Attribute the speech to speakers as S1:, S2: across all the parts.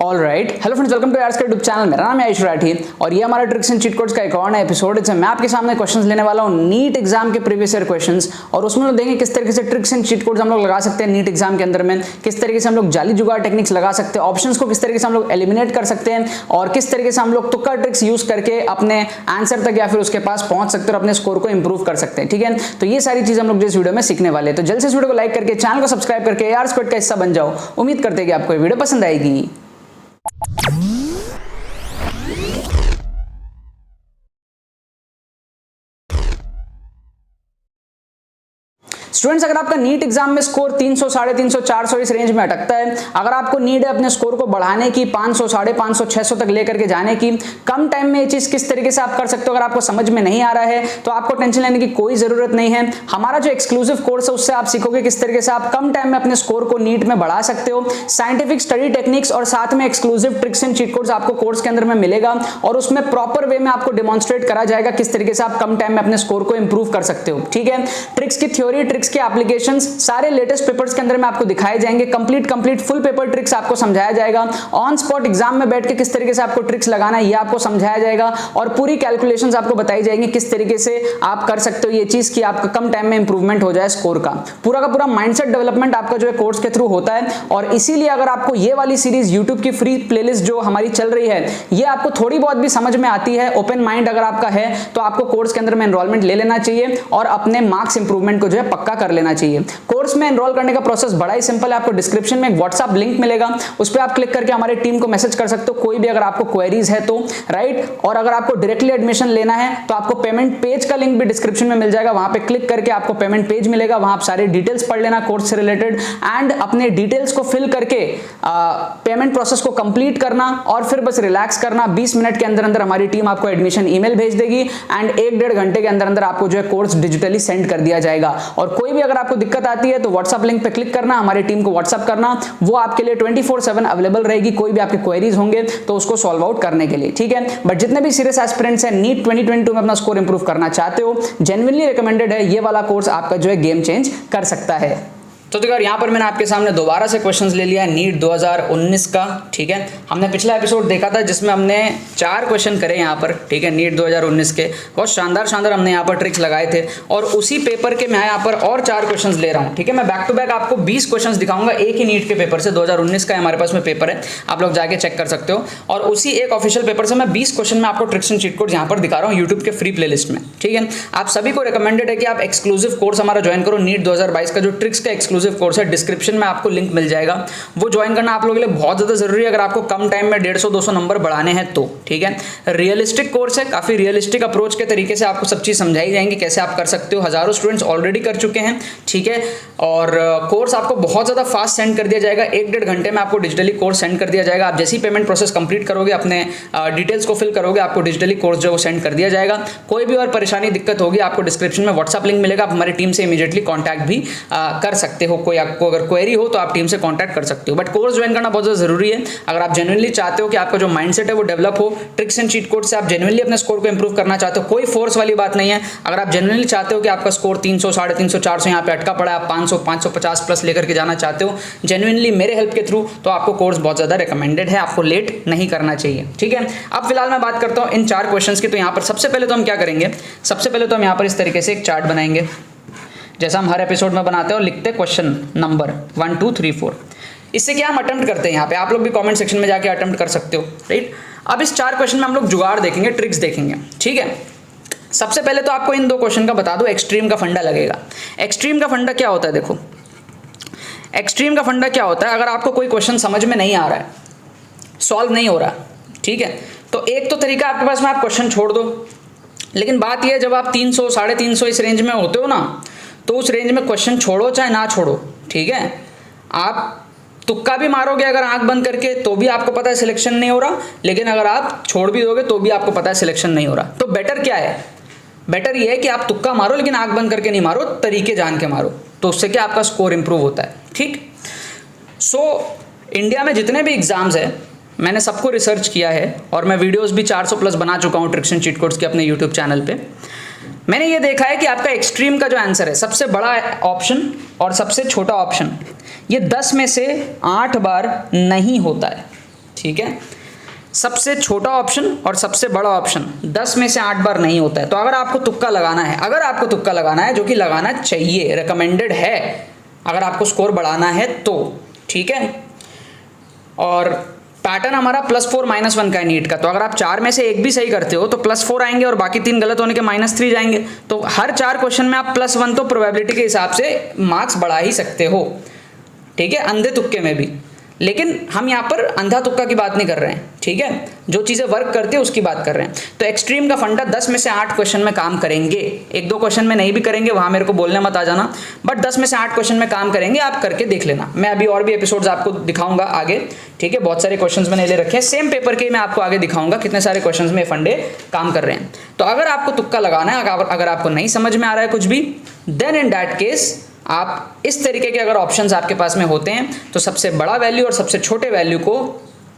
S1: Alright, hello friends, welcome to आर्स का YouTube channel. मेरा नाम है आयुष राठी और ये हमारा ट्रिक्स एंड चीट कोड्स का एक और नया एपिसोड है। मैं आपके सामने क्वेश्चंस लेने वाला हूँ नीट एग्जाम के प्रीवियस ईयर क्वेश्चंस, और उसमें हम देखेंगे किस तरीके से ट्रिक्स एंड चीट कोड्स हम लोग लगा सकते हैं नीट एग्जाम के अंदर में, किस तरीके से हम लोग जाली जुगाड़ टेक्निक्स लगा सकते हैं, ऑप्शंस को किस तरीके से हम लोग एलिमिनेट कर सकते हैं, और किस तरीके से हम लोग तुक्का ट्रिक्स यूज करके अपने आंसर तक या फिर उसके पास पहुंच सकते हैं और अपने स्कोर को इंप्रूव कर सकते हैं। ठीक है, तो ये सारी चीज हम लोग इस वीडियो में सीखने वाले हैं। तो जल्द से इस वीडियो को लाइक करके चैनल को सब्सक्राइब करके आर्स कोड का हिस्सा बन जाओ। उम्मीद करते हैं कि आपको ये वीडियो पसंद आएगी। स्टूडेंट्स, अगर आपका नीट एग्जाम में स्कोर 300, 350, 400 इस रेंज में अटकता है, अगर आपको नीड है अपने स्कोर को बढ़ाने की 500, 550, 600 तक लेकर के जाने की, कम टाइम में ये चीज किस तरीके से आप कर सकते हो अगर आपको समझ में नहीं आ रहा है तो आपको टेंशन लेने की कोई जरूरत नहीं है। हमारा जो एक्सक्लूसिव कोर्स है उससे आप सीखोगे किस तरीके से आप कम टाइम में अपने स्कोर को नीट में बढ़ा सकते हो। साइंटिफिक स्टडी टेक्निक्स और साथ में exclusive tricks and cheat codes आपको कोर्स के अंदर में मिलेगा, और उसमें प्रॉपर वे में आपको डेमोन्स्ट्रेट करा जाएगा किस तरीके से आप कम टाइम में अपने स्कोर को इंप्रूव कर सकते हो। ठीक है, ट्रिक्स की थ्योरी, ट्रिक्स के एप्लीकेशन सारे लेटेस्ट पेपर्स के अंदर में आपको दिखाए जाएंगे। कंप्लीट फुल पेपर ट्रिक्स आपको समझाया जाएगा। ऑन स्पॉट एग्जाम में बैठ के किस तरीके से आपको ट्रिक्स लगाना है ये आपको समझाया जाएगा, और पूरी कैलकुलेशंस आपको बताई जाएंगी किस तरीके से आप कर सकते हो ये चीज कि आपका कम टाइम में इंप्रूवमेंट हो जाए स्कोर का। पूरा का पूरा माइंडसेट डेवलपमेंट आपका जो है कोर्स के थ्रू होता है, और इसीलिए अगर आपको ये वाली सीरीज यूट्यूब की फ्री प्लेलिस्ट जो हमारी चल रही है ये आपको थोड़ी बहुत भी समझ में आती है, ओपन माइंड अगर आपका है तो आपको कोर्स के अंदर में एनरोलमेंट ले लेना चाहिए और अपने मार्क्स इंप्रूवमेंट को जो है पक्का कर लेना चाहिए। कोर्स में एनरोल करने का प्रोसेस बड़ा ही सिंपल है। आपको डिस्क्रिप्शन में एक व्हाट्सएप लिंक मिलेगा, उस पर आप क्लिक करके हमारे टीम को मैसेज कर सकते हो कोई भी अगर आपको क्वेरीज है तो, राइट। और अगर आपको डायरेक्टली एडमिशन लेना है तो आपको पेमेंट पेज का लिंक भी डिस्क्रिप्शन में मिल जाएगा, वहां पे क्लिक करके आपको पेमेंट पेज मिलेगा, वहां आप सारे डिटेल्स पढ़ लेना कोर्स से रिलेटेड, एंड अपने डिटेल्स को फिल करके पेमेंट प्रोसेस को कंप्लीट करना और फिर बस रिलैक्स करना। 20 मिनट के अंदर अंदर हमारी टीम आपको एडमिशन ईमेल भेज देगी, एंड 1-1.5 घंटे के अंदर अंदर आपको जो है कोर्स डिजिटली सेंड कर दिया जाएगा। और कोई भी अगर आपको दिक्कत आती है तो व्हाट्सएप लिंक पे क्लिक करना, हमारी टीम को व्हाट्सएप करना, वो आपके लिए 24/7 अवेलेबल रहेगी। कोई भी आपके क्वेरीज होंगे तो उसको सॉल्व आउट करने के लिए। ठीक है, बट जितने भी सीरियस एस्पिरेंट्स हैं नीट 2022 में अपना स्कोर इंप्रूव करना चाहते हो, जेन्युइनली रिकमेंडेड है ये वाला कोर्स, आपका जो है गेम चेंज कर सकता है। तो देखो यार, यहाँ पर मैंने आपके सामने दोबारा से क्वेश्चंस ले लिया है नीट 2019 का। ठीक है, हमने पिछला एपिसोड देखा था जिसमें हमने 4 क्वेश्चन करे यहाँ पर। ठीक है, नीट 2019 के बहुत शानदार हमने यहाँ पर ट्रिक्स लगाए थे, और उसी पेपर के मैं यहाँ पर और 4 क्वेश्चंस ले रहा हूँ। ठीक है, मैं बैक टू बैक आपको 20 क्वेश्चंस दिखाऊंगा एक ही नीट के पेपर से। 2019 का हमारे पास में पेपर है, आप लोग जाके चेक कर सकते हो, और उसी एक ऑफिशियल पेपर से मैं 20 क्वेश्चन में आपको ट्रिक्स एंड चीट कोड यहाँ पर दिखा रहा हूँ यूट्यूब के फ्री प्लेलिस्ट में। ठीक है, आप सभी को रिकमेंडेड है कि आप एक्सक्लूसिव कोर्स हमारा ज्वाइन करो। नीट 2022 का जो ट्रिक्स का एक्सक्लूसिव कोर्स है, डिस्क्रिप्शन में आपको लिंक मिल जाएगा, वो ज्वाइन करना आप लोगों के लिए बहुत ज्यादा जरूरी है अगर आपको कम टाइम में 150-200 नंबर बढ़ाने हैं तो। ठीक है, रियलिस्टिक कोर्स है, काफी रियलिस्टिक अप्रोच के तरीके से आपको सब चीज समझाई जाएंगी कैसे आप कर सकते हो। हजारों स्टूडेंट्स ऑलरेडी कर चुके हैं। ठीक है, और कोर्स आपको बहुत ज्यादा फास्ट सेंड कर दिया जाएगा, 1-1.5 घंटे में आपको डिजिटली कोर्स सेंड कर दिया जाएगा। आप जैसी पेमेंट प्रोसेस कंप्लीट करोगे, अपने डिटेल्स को फिल करोगे, आपको डिजिटली कोर्स जो सेंड कर दिया जाएगा। कोई भी और परेशानी दिक्कत होगी, आपको डिस्क्रिप्शन में व्हाट्सएप लिंक मिलेगा, आप हमारी टीम से इमीडिएटली कॉन्टैक्ट भी कर सकते हो। कोई आपको अगर क्वेरी हो तो आप टीम से कांटेक्ट कर सकते हो। बट कोर्स ज्वाइन करना बहुत ज्यादा जरूरी है अगर आप जेन्युइनली चाहते हो कि आपका जो माइंडसेट है वो डेवलप हो। ट्रिक्स एंड चीट कोड से आप जेन्युइनली अपने स्कोर को इंप्रूव करना चाहते हो, कोई फोर्स वाली बात नहीं है। अगर आप जेन्युइनली चाहते हो कि आपका स्कोर 300, 350, 400 यहाँ पे अटका पड़ा है, आप 500, 550 प्लस लेकर के जाना चाहते हो जेन्युइनली मेरे हेल्प के थ्रू, तो आपको कोर्स बहुत ज्यादा रिकमेंडेड है, आपको लेट नहीं करना चाहिए। ठीक है, अब फिलहाल मैं बात करता हूँ इन 4 क्वेश्चन की। तो यहाँ पर सबसे पहले तो हम क्या करेंगे, सबसे पहले तो हम यहाँ पर इस तरीके से एक चार्ट बनाएंगे जैसा हम हर एपिसोड में बनाते हैं, और लिखते हैं क्वेश्चन नंबर 1, 2, 3, 4। इससे क्या हम अटेम्प्ट करते हैं यहाँ पे, आप लोग भी कमेंट सेक्शन में जाके अटेम्प्ट कर सकते हो, राइट। अब इस 4 क्वेश्चन में हम लोग जुगाड़ देखेंगे, ट्रिक्स देखेंगे। ठीक है, सबसे पहले तो आपको इन 2 क्वेश्चन का बता दो, एक्सट्रीम का फंडा लगेगा। एक्सट्रीम का फंडा क्या होता है, देखो एक्सट्रीम का फंडा क्या होता है, अगर आपको कोई क्वेश्चन समझ में नहीं आ रहा है, सॉल्व नहीं हो रहा, ठीक है, तो एक तो तरीका आपके पास में, आप क्वेश्चन छोड़ दो। लेकिन बात यह है जब आप 300, 350 इस रेंज में होते हो ना, तो उस रेंज में क्वेश्चन छोड़ो चाहे ना छोड़ो, ठीक है, आप तुक्का भी मारोगे अगर आंख बंद करके तो भी आपको पता है सिलेक्शन नहीं हो रहा, लेकिन अगर आप छोड़ भी दोगे तो भी आपको पता है सिलेक्शन नहीं हो रहा। तो बेटर क्या है, बेटर ये है कि आप तुक्का मारो लेकिन आंख बंद करके नहीं मारो, तरीके जान के मारो, तो उससे क्या आपका स्कोर इंप्रूव होता है। ठीक, सो इंडिया में जितने भी एग्जाम्स है मैंने सबको रिसर्च किया है, और मैं वीडियोस भी 400 प्लस बना चुका हूँ ट्रिक्स एंड चीट कोड्स के अपने यूट्यूब चैनल पे। मैंने ये देखा है कि आपका एक्सट्रीम का जो आंसर है, सबसे बड़ा ऑप्शन और सबसे छोटा ऑप्शन, ये 10 में से 8 बार नहीं होता है। ठीक है। सबसे छोटा ऑप्शन और सबसे बड़ा ऑप्शन 10 में से 8 बार नहीं होता है। तो अगर आपको तुक्का लगाना है, अगर आपको तुक्का लगाना है, जो कि लगाना चाहिए, रिकमेंडेड है अगर आपको स्कोर बढ़ाना है तो, ठीक है। और पैटर्न हमारा +4 -1 का है नीट का। तो अगर आप 4 में से एक भी सही करते हो तो +4 आएंगे और बाकी 3 गलत होने के -3 जाएंगे। तो हर 4 क्वेश्चन में आप +1 तो प्रोबेबिलिटी के हिसाब से मार्क्स बढ़ा ही सकते हो, ठीक है, अंधे तुक्के में भी। लेकिन हम यहाँ पर अंधा तुक्का की बात नहीं कर रहे हैं, ठीक है, जो चीज़ें वर्क करती है उसकी बात कर रहे हैं। तो एक्सट्रीम का फंडा 10 में से 8 क्वेश्चन में काम करेंगे, 1-2 क्वेश्चन में नहीं भी करेंगे, वहाँ मेरे को बोलने मत आ जाना, बट 10 में से 8 क्वेश्चन में काम करेंगे, आप करके देख लेना। मैं अभी और भी एपिसोड्स आपको दिखाऊंगा आगे, ठीक है, बहुत सारे क्वेश्चन मैंने ले रखे हैं सेम पेपर के, मैं आपको आगे दिखाऊंगा कितने सारे क्वेश्चन में फंडे काम कर रहे हैं। तो अगर आपको तुक्का लगाना है, अगर आपको नहीं समझ में आ रहा है कुछ भी, देन इन दैट केस आप इस तरीके के अगर ऑप्शंस आपके पास में होते हैं तो सबसे बड़ा वैल्यू और सबसे छोटे वैल्यू को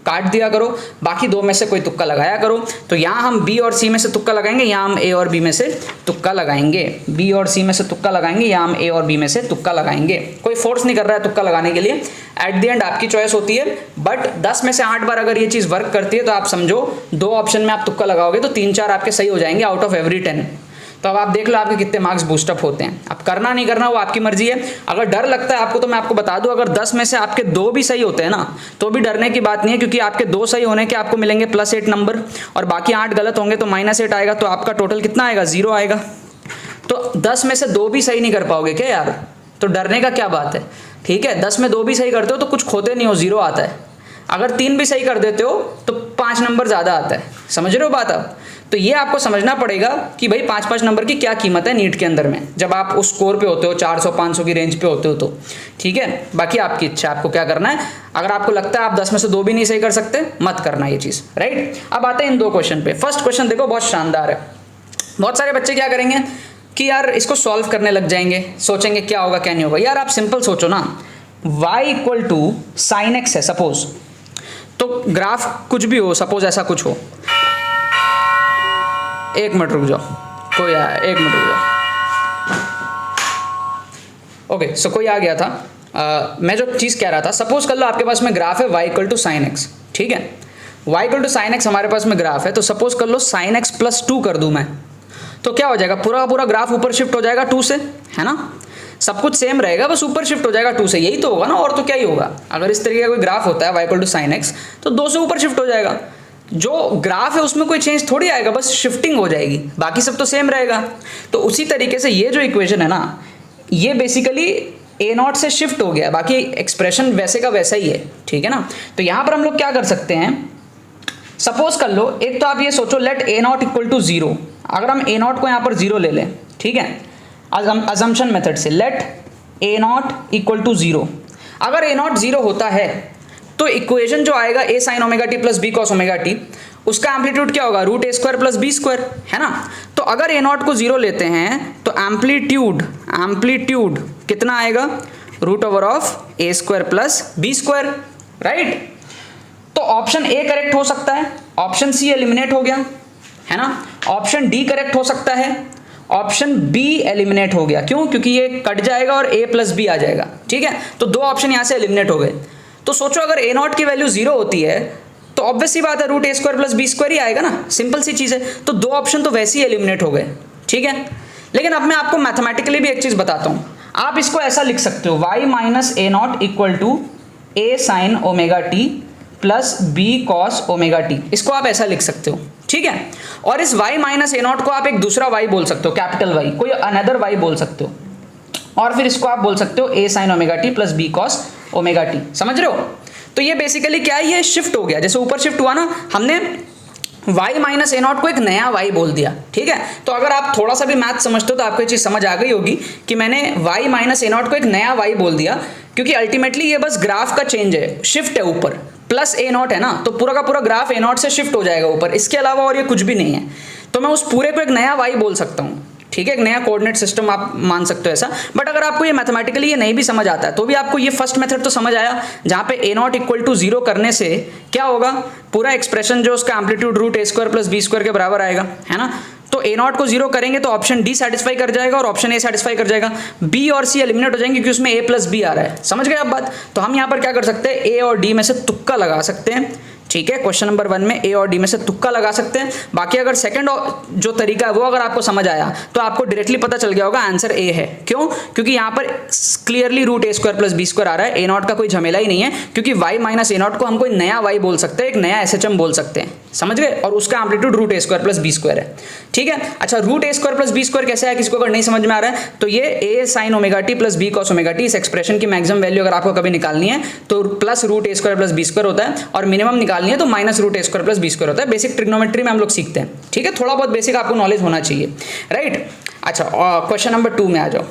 S1: काट दिया करो, बाकी 2 में से कोई तुक्का लगाया करो। तो यहाँ हम बी और सी में से तुक्का लगाएंगे, यहाँ हम ए और बी में से तुक्का लगाएंगे, बी और सी में से तुक्का लगाएंगे, यहाँ हम ए और बी में से तुक्का लगाएंगे। कोई फोर्स नहीं कर रहा है तुक्का लगाने के लिए, एट द एंड आपकी चॉइस होती है। बट 10 में से 8 बार अगर ये चीज़ वर्क करती है तो आप समझो 2 ऑप्शन में आप तुक्का लगाओगे तो 3-4 आपके सही हो जाएंगे आउट ऑफ एवरी 10। तो अब आप देख लो आपके कितने मार्क्स बूस्टअप होते हैं। अब करना नहीं करना वो आपकी मर्जी है। अगर डर लगता है आपको तो मैं आपको बता दूं, अगर 10 में से आपके 2 भी सही होते हैं ना तो भी डरने की बात नहीं है, क्योंकि आपके 2 सही होने के आपको मिलेंगे +8 नंबर और बाकी 8 गलत होंगे तो -8 आएगा। तो आपका टोटल कितना आएगा? 0 आएगा। तो 10 में से 2 भी सही नहीं कर पाओगे क्या यार? तो डरने का क्या बात है, ठीक है। 10 में 2 भी सही करते हो तो कुछ खोते नहीं हो, 0 आता है। अगर 3 भी सही कर देते हो तो 5 नंबर ज़्यादा आता है। समझ रहे हो बात आप? तो ये आपको समझना पड़ेगा कि भाई 5-5 नंबर की क्या कीमत है नीट के अंदर में, जब आप उस स्कोर पे होते हो, 400-500 की रेंज पे होते हो तो, ठीक है। बाकी आपकी इच्छा, आपको क्या करना है। अगर आपको लगता है आप 10 में से 2 भी नहीं सही कर सकते, मत करना ये चीज़, राइट। अब आते हैं इन 2 क्वेश्चन पे। फर्स्ट क्वेश्चन देखो, बहुत शानदार है। बहुत सारे बच्चे क्या करेंगे कि यार इसको सॉल्व करने लग जाएंगे, सोचेंगे क्या होगा क्या नहीं होगा। यार आप सिंपल सोचो ना, y = sin x है सपोज, तो ग्राफ कुछ भी हो, सपोज ऐसा कुछ हो। 1 मिनट रुक जाओ, कोई आया, 1 मिनट रुक जाओ। ओके, सो कोई आ गया था। मैं जो चीज़ कह रहा था, सपोज कर लो आपके पास में ग्राफ है y = sin x, ठीक है। y = sin x हमारे पास में ग्राफ है, तो सपोज कर लो sin x + 2 कर दूं मैं, तो क्या हो जाएगा? पूरा पूरा ग्राफ ऊपर शिफ्ट हो जाएगा 2 से, है ना। सब कुछ सेम रहेगा, बस ऊपर शिफ्ट हो जाएगा 2 से, यही तो होगा ना, और तो क्या ही होगा। अगर इस तरीके का कोई ग्राफ होता है y = sin x तो 2 से ऊपर शिफ्ट हो जाएगा। जो ग्राफ है उसमें कोई चेंज थोड़ी आएगा, बस शिफ्टिंग हो जाएगी, बाकी सब तो सेम रहेगा। तो उसी तरीके से ये जो इक्वेशन है ना, ये बेसिकली a0 से शिफ्ट हो गया, बाकी एक्सप्रेशन वैसे का वैसा ही है, ठीक है ना। तो यहाँ पर हम लोग क्या कर सकते हैं, सपोज कर लो, एक तो आप ये सोचो लेट a0 = 0। अगर हम a0 को यहाँ पर 0 ले लें, ठीक है, अजम्पशन मेथड से, लेट a0 = 0। अगर a0 0 होता है तो इक्वेशन जो आएगा a sin ωt + b cos ωt, उसका एम्पलीट्यूड क्या होगा? √a² + b², है ना। तो अगर a0 को 0 लेते हैं तो एम्पलीट्यूड कितना आएगा? √a² + b², right. तो ऑप्शन ए करेक्ट हो सकता है, ऑप्शन सी एलिमिनेट हो गया, है ना। ऑप्शन डी करेक्ट हो सकता है, ऑप्शन बी एलिमिनेट हो गया। क्यों? क्योंकि ये कट जाएगा और a + b आ जाएगा, ठीक है। तो 2 ऑप्शन यहाँ से एलिमिनेट हो गए। तो सोचो अगर a0 की वैल्यू 0 होती है तो ऑब्वियस सी बात है √a² + b² ही आएगा ना, सिंपल सी चीज़ है। तो 2 ऑप्शन तो वैसे ही एलिमिनेट हो गए, ठीक है। लेकिन अब मैं आपको मैथमेटिकली भी एक चीज़ बताता हूँ। आप इसको ऐसा लिख सकते हो, y - a0 = a sin ωt + b cos ωt। इसको आप ऐसा लिख सकते हो, ठीक है। और इस y - a0 को आप एक दूसरा y बोल सकते हो, कैपिटल Y, कोई अनदर y बोल सकते हो, और फिर इसको आप बोल सकते हो a sin ωt + b cos ωt। समझ रहे हो? तो ये बेसिकली क्या है, ये शिफ्ट हो गया, जैसे ऊपर शिफ्ट हुआ ना, हमने y - a0 को एक नया y बोल दिया, ठीक है। तो अगर आप थोड़ा सा भी मैथ समझते हो तो आपको ये चीज़ समझ आ गई होगी कि मैंने y - a0 को एक नया y बोल दिया, क्योंकि अल्टीमेटली ये बस ग्राफ का चेंज है, शिफ्ट है ऊपर, प्लस a0 है ना, तो पूरा का पूरा ग्राफ a0 से शिफ्ट हो जाएगा ऊपर, इसके अलावा और ये कुछ भी नहीं है। तो मैं उस पूरे को एक नया y बोल सकता हूँ, ठीक है, एक नया कोऑर्डिनेट सिस्टम आप मान सकते हो ऐसा। बट अगर आपको ये मैथमेटिकली ये नहीं भी समझ आता है तो भी आपको ये फर्स्ट मेथड तो समझ आया, जहाँ पे a0 = 0 करने से क्या होगा, पूरा एक्सप्रेशन जो उसका एम्पलीट्यूड √a² + b² के बराबर आएगा, है ना। तो a0 को 0 करेंगे तो ऑप्शन डी सेटिस्फाई कर जाएगा और ऑप्शन ए सेटिस्फाई कर जाएगा, बी और सी एलिमिनेट हो जाएंगे क्योंकि उसमें a + b आ रहा है। समझ गए आप बात? तो हम यहाँ पर क्या कर सकते हैं, ए और डी में से तुक्का लगा सकते हैं, ठीक है, क्वेश्चन नंबर 1 में ए और डी में से तुक्का लगा सकते हैं। बाकी अगर सेकंड जो तरीका है वो अगर आपको समझ आया तो आपको डायरेक्टली पता चल गया होगा आंसर ए है। क्यों? क्योंकि यहाँ पर clearly root A square plus B square आ रहा है, ए नॉट का कोई झमेला ही नहीं है, क्योंकि वाई माइनस ए नॉट को हम कोई नया वाई बोल सकते हैं, एक नया एसएचएम बोल सकते हैं, समझ गए, और उसका amplitude root A square plus B square है। ठीक है, अच्छा root A square plus B square कैसे है, किसी को अगर नहीं समझ में आ रहा है तो ये A sine omega T plus B cos omega T, इस एक्सप्रेशन की मैक्सिमम वैल्यू अगर आपको कभी निकालनी है तो plus root A square plus B square होता है, और मिनिमम निकालनी है तो minus root A square plus B square होता है। बेसिक ट्रिग्नोमेट्री में हम लोग सीखते हैं। ठीक है, थोड़ा बहुत बेसिक आपको नॉलेज होना चाहिए, राइट। अच्छा, क्वेश्चन नंबर 2 में आ जाओ।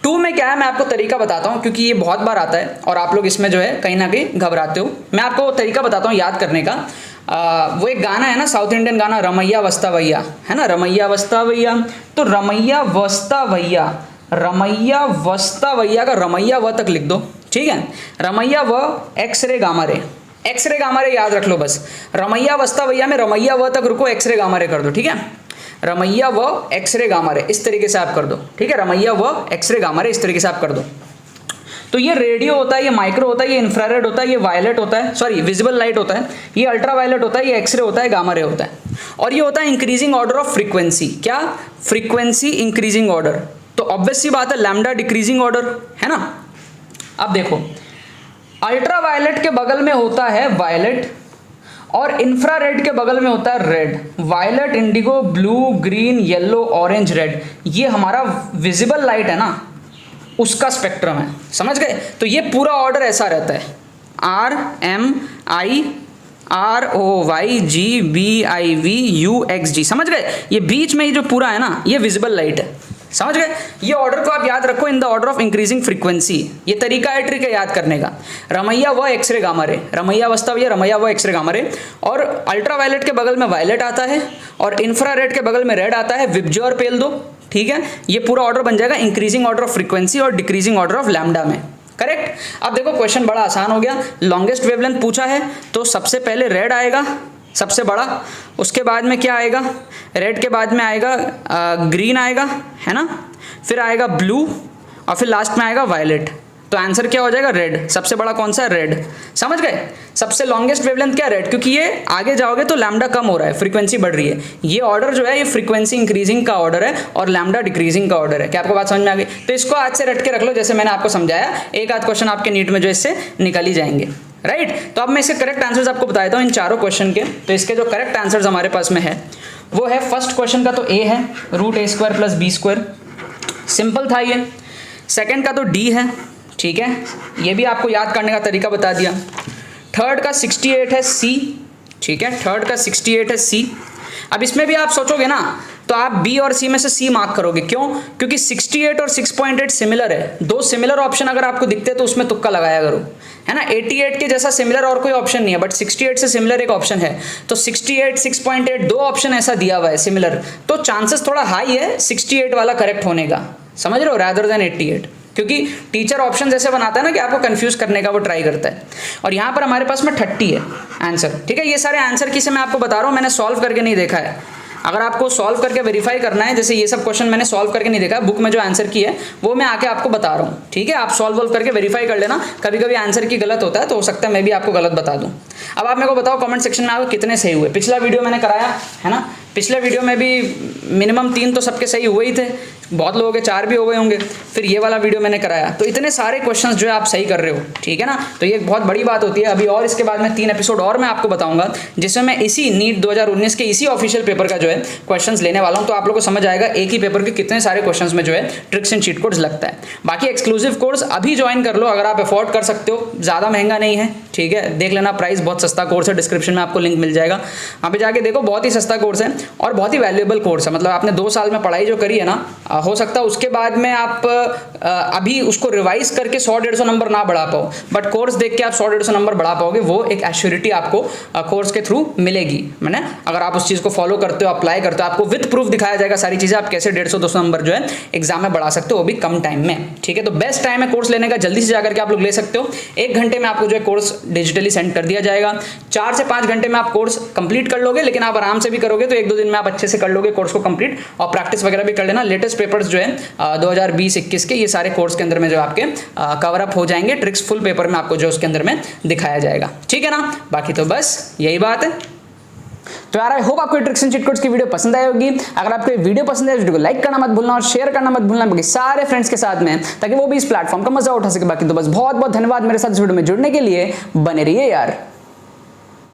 S1: 2 में क्या है, मैं आपको तरीका बताता हूँ, क्योंकि ये बहुत बार आता है और आप लोग इसमें जो है कहीं ना कहीं घबराते हो। मैं आपको तरीका बताता हूँ याद करने का। वो एक गाना है ना, साउथ इंडियन गाना, रमैया वस्ता भैया, है ना, रमैया वस्ता भैया। तो रमैया वस्ता भैया, रमैया वस्ता भैया का रमैया व तक लिख दो। ठीक है, रमैया व X ray gamma ray, X ray gamma ray याद रख लो बस। रमैया वस्ता भैया में रमैया व तक रुको, एक्सरे गामा रे कर दो। ठीक है, रमैया व एक्सरे गामा रे इस तरीके से आप कर दो। ठीक है, रमैया व एक्सरे गामा रे इस तरीके से आप कर दो। तो ये रेडियो होता है, ये माइक्रो होता है, ये इंफ्रारेड होता है, ये वायलेट होता है, सॉरी विजिबल लाइट होता है, ये अल्ट्रा वायलेट होता है, ये एक्सरे होता है, गामा रे होता है, और ये होता है इंक्रीजिंग ऑर्डर ऑफ फ्रीक्वेंसी। क्या? Frequency increasing order. तो ऑब्वियस सी बात है लैम्डा डिक्रीजिंग ऑर्डर, है ना। अब देखो, अल्ट्रा वायलेट के बगल में होता है वायलेट और इंफ्रारेड के बगल में होता है red. Violet, indigo, blue, green, yellow, orange, red, ये हमारा विजिबल लाइट है ना, उसका स्पेक्ट्रम है, समझ गए। तो ये पूरा ऑर्डर ऐसा रहता है, R M I R O Y G B I V U X जी, समझ गए। ये बीच में ही जो पूरा है ना, ये विजिबल लाइट है, समझ गए। ये ऑर्डर को आप याद रखो, in the order of increasing frequency. ये तरीका है, ट्रिक है याद करने का। रमैया व एक्सरे गामा रे, रमैया वस्ता भैया, रमैया व एक्सरे गामा रे, और अल्ट्रा वायलेट के बगल में वायलेट आता है और इंफ्रारेड के बगल में रेड आता है, विबज्योर पेल दो। ठीक है, ये पूरा ऑर्डर बन जाएगा इंक्रीजिंग ऑर्डर ऑफ फ्रीक्वेंसी और डिक्रीजिंग ऑर्डर ऑफ लैम्डा में, करेक्ट। अब देखो क्वेश्चन बड़ा आसान हो गया। लॉन्गेस्ट वेवलेंथ पूछा है तो सबसे पहले रेड आएगा सबसे बड़ा, उसके बाद में क्या आएगा, रेड के बाद में आएगा ग्रीन आएगा, है ना, फिर आएगा ब्लू और फिर लास्ट में आएगा वायलेट। तो आंसर क्या हो जाएगा, रेड। सबसे बड़ा कौन सा है, रेड, समझ गए। सबसे लॉन्गेस्ट वेवलेंथ क्या, रेड, क्योंकि ये आगे जाओगे तो लैम्डा कम हो रहा है, फ्रीक्वेंसी बढ़ रही है। ये ऑर्डर जो है ये फ्रीक्वेंसी इंक्रीजिंग का ऑर्डर है और लैम्डा डिक्रीजिंग का ऑर्डर है। क्या आपको बात समझ में आ गई? तो इसको आज से रट के रख लो, जैसे मैंने आपको समझाया। एक आध क्वेश्चन आपके नीट में जो इससे निकल ही जाएंगे, राइट। तो अब मैं इसके करेक्ट आंसर्स आपको बता देता हूँ इन चारों क्वेश्चन के। तो इसके जो करेक्ट आंसर्स हमारे पास में है वो है, फर्स्ट क्वेश्चन का तो ए है, root A square plus B square, simple था ये। सेकंड का तो डी है, ठीक है, ये भी आपको याद करने का तरीका बता दिया। थर्ड का 68 है सी, ठीक है, थर्ड का 68 है सी। अब इसमें भी आप सोचोगे ना तो आप बी और सी में से सी मार्क करोगे, क्यों? क्योंकि 68 और 6.8 सिमिलर है। दो सिमिलर ऑप्शन अगर आपको दिखते हैं तो उसमें तुक्का लगाया करो, है ना। 88 के जैसा सिमिलर और कोई ऑप्शन नहीं है, बट 68 से सिमिलर एक ऑप्शन है। तो 68, 6.8 दो ऑप्शन ऐसा दिया हुआ है सिमिलर, तो चांसेस थोड़ा हाई है 68 वाला करेक्ट होने का, समझ रहे हो, रादर देन 88। क्योंकि टीचर ऑप्शन ऐसे बनाता है ना कि आपको कंफ्यूज करने का वो ट्राई करता है। और यहाँ पर हमारे पास में 30 है आंसर, ठीक है। ये सारे आंसर किसे मैं आपको बता रहा हूँ, मैंने सॉल्व करके नहीं देखा है। अगर आपको सॉल्व करके वेरीफाई करना है, जैसे ये सब क्वेश्चन मैंने सॉल्व करके नहीं देखा, बुक में जो आंसर की है वो मैं आके आपको बता रहा हूँ, ठीक है। आप सॉल्व करके वेरीफाई कर लेना, कभी कभी आंसर की गलत होता है तो हो सकता है मैं भी आपको गलत बता दूँ। अब आप मेरे को बताओ कमेंट सेक्शन में आपको कितने सही हुए। पिछला वीडियो मैंने कराया है ना, पिछले वीडियो में भी मिनिमम 3 तो सबके सही हुए ही थे, बहुत लोगों के 4 भी हो गए होंगे। फिर ये वाला वीडियो मैंने कराया, तो इतने सारे क्वेश्चंस जो है आप सही कर रहे हो, ठीक है ना। तो ये बहुत बड़ी बात होती है। अभी और इसके बाद में 3 एपिसोड और मैं आपको बताऊंगा, जिसमें मैं इसी नीट 2019 के इसी ऑफिशियल पेपर का जो है क्वेश्चंस लेने वाला हूं। तो आप लोगों को समझ आएगा एक ही पेपर के कितने सारे क्वेश्चंस में जो है ट्रिक्स एंड चीट कोड्स लगता है। बाकी एक्सक्लूसिव कोर्स अभी ज्वाइन कर लो अगर आप अफोर्ड कर सकते हो, ज़्यादा महंगा नहीं है, ठीक है। देख लेना प्राइस, बहुत सस्ता कोर्स है, डिस्क्रिप्शन में आपको लिंक मिल जाएगा, वहाँ पे जाके देखो। बहुत ही सस्ता कोर्स है और बहुत ही वैल्यूएबल कोर्स है। मतलब आपने 2 साल में पढ़ाई जो करी है ना, हो सकता है उसके बाद में आप अभी उसको रिवाइज करके 100-150 नंबर ना बढ़ा पाओ, बट कोर्स देख के आप 100-150 नंबर बढ़ा पाओगे। वो एक एश्योरिटी आपको कोर्स के थ्रू मिलेगी। मैंने अगर आप उस चीज़ को फॉलो करते हो, अप्लाई करते हो, आपको विद प्रूफ दिखाया जाएगा सारी चीज़ें, आप कैसे 150-200 नंबर जो है एग्जाम में बढ़ा सकते हो, वो भी कम टाइम में, ठीक है। तो बेस्ट टाइम है कोर्स लेने का, जल्दी से जाकर के आप लोग ले सकते हो। 1 घंटे में आपको जो है कोर्स डिजिटली सेंड कर दिया जाएगा। 4 से 5 घंटे में आप कोर्स कंप्लीट कर लोगे, लेकिन आप आराम से भी करोगे तो 1-2 दिन में आप अच्छे से कर लोगे कोर्स को कंप्लीट, और प्रैक्टिस वगैरह भी कर लेना। लेटेस्ट पेपर्स जो है 2020-21 के ये सारे कोर्स के अंदर में जो आपके कवर अप हो जाएंगे, ट्रिक्स फुल पेपर में आपको जो उसके अंदर में दिखाया जाएगा, ठीक है ना। बाकी तो बस यही बात है। तो यार आई होप आपको ट्रिक्स एंड चीट कोड्स की वीडियो पसंद आई होगी। अगर आपको ये वीडियो पसंद है, वीडियो को लाइक करना मत भूलना और शेयर करना मत भूलना बाकी सारे फ्रेंड्स के साथ में, ताकि वो भी इस प्लेटफॉर्म का मजा उठा सके। बाकी तो बस बहुत बहुत धन्यवाद मेरे साथ इस वीडियो में जुड़ने के लिए, बने रहिए यार।